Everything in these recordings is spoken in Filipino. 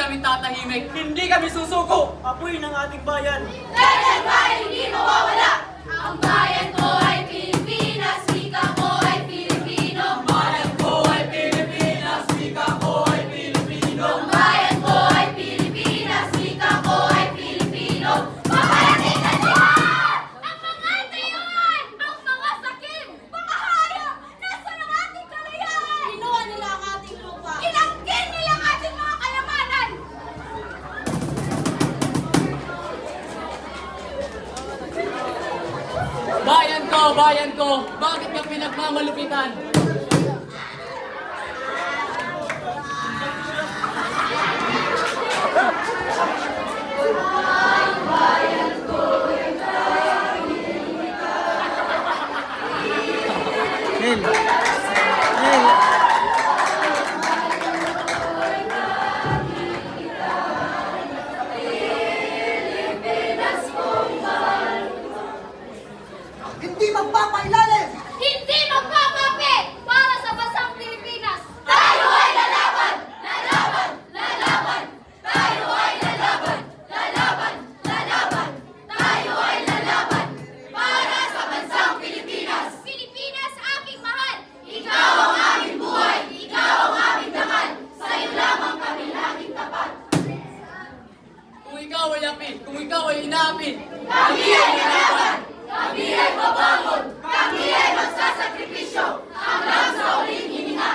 kami tatahimik, hindi kami susuko. Apoy ng ating bayan. Kailan ba hindi mawawala? Ang bayan ko ay Pilipinas, wika ko ay Pilipino. Ang bayan ko ay Pilipinas, wika ko ay Pilipino. Ang bayan ko ay Pilipinas, wika ko ay Pilipino. Makarating na lahat! Ang mga tayuan, ang mga sakim, mga hayop, nasa ng ating kalayaan. Kinuha nila ang ating lupa. Inangkin nila ang ating mga kayamanan. Bayan ko, bakit ka pinagmamalupitan? Nel. Nel. Hindi magpapailalim! Hindi magpapapit para sa bansang Pilipinas. Tayo ay lalaban! Lalaban! Lalaban! Tayo ay lalaban! Lalaban! Lalaban! Tayo ay lalaban! Para sa bansang Pilipinas! Pilipinas, aking mahal! Ikaw ang aming buhay! Ikaw ang aming dangal! Sa'yo lamang kami laging tapat! Kung ikaw ay api, kung ikaw ay inaapi, Kami ay lalaban! Kami ay babangon! Kami ay magsasakripisyo! Hanggang sa uling hininga!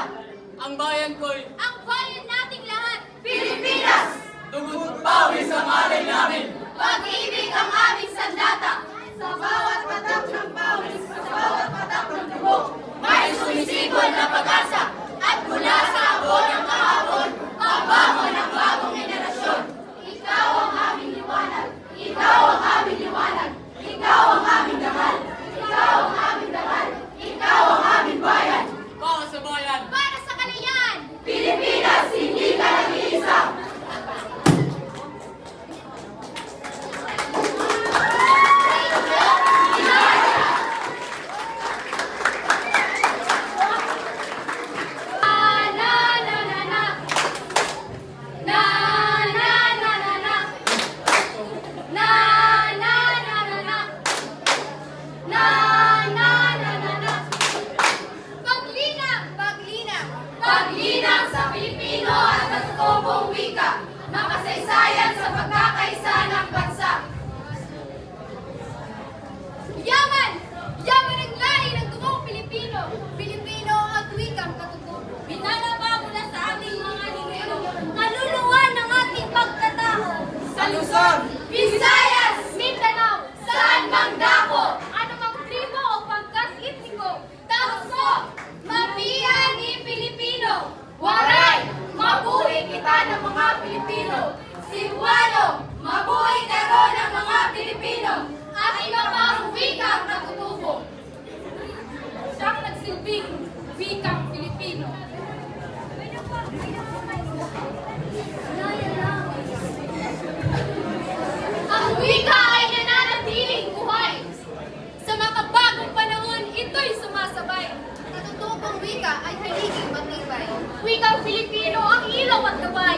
ang bayan ko'y Ang bayan nating lahat! Pilipinas! dugot pawis ang alay namin. Pag-ibig ang aming sandata! Sa bawat patak ng pawis, sa bawat patak ng dugo, may sumisibol na pag-asa! At mula sa abon ng kahapon, mabangon ang bagong henerasyon! Ikaw ang aming liwanag! Ikaw ang aming liwanag! Ikaw ang aming dangal! Ikaw ang aming dangal! Ikaw ang aming bayan! Para sa bayan, Para sa kalayaan! Pilipinas, hindi ka nag-iisa! Paglinang sa Pilipino at natutubong wika, makasaysayan sa pagkakaisa ng bansa. Yaman! Yaman ang lahi ng tungong Pilipino. Pilipino at wikang katutubo. Binalaba mula sa ating mga ninyo. Kaluluwa ng ating pagkatao. Sa Luzon, Visayas, Mindanao, saan mang dako, anumang tribo o pangkat etniko, Tauso, mabiyani Pilipino. Waray, mabuhay kita ng mga Pilipino. Cebuano, mabuhay karon ng mga Pilipino. At iba pang wikang natutubo. Siyang nagsilbing wikang Pilipino. Ang wika ay nananatiling buhay. Sa makabagong panahon, ito'y sumasabay. Natutupang wika ay haliging matibay. Wikang Pilipino ang ilaw at gabay.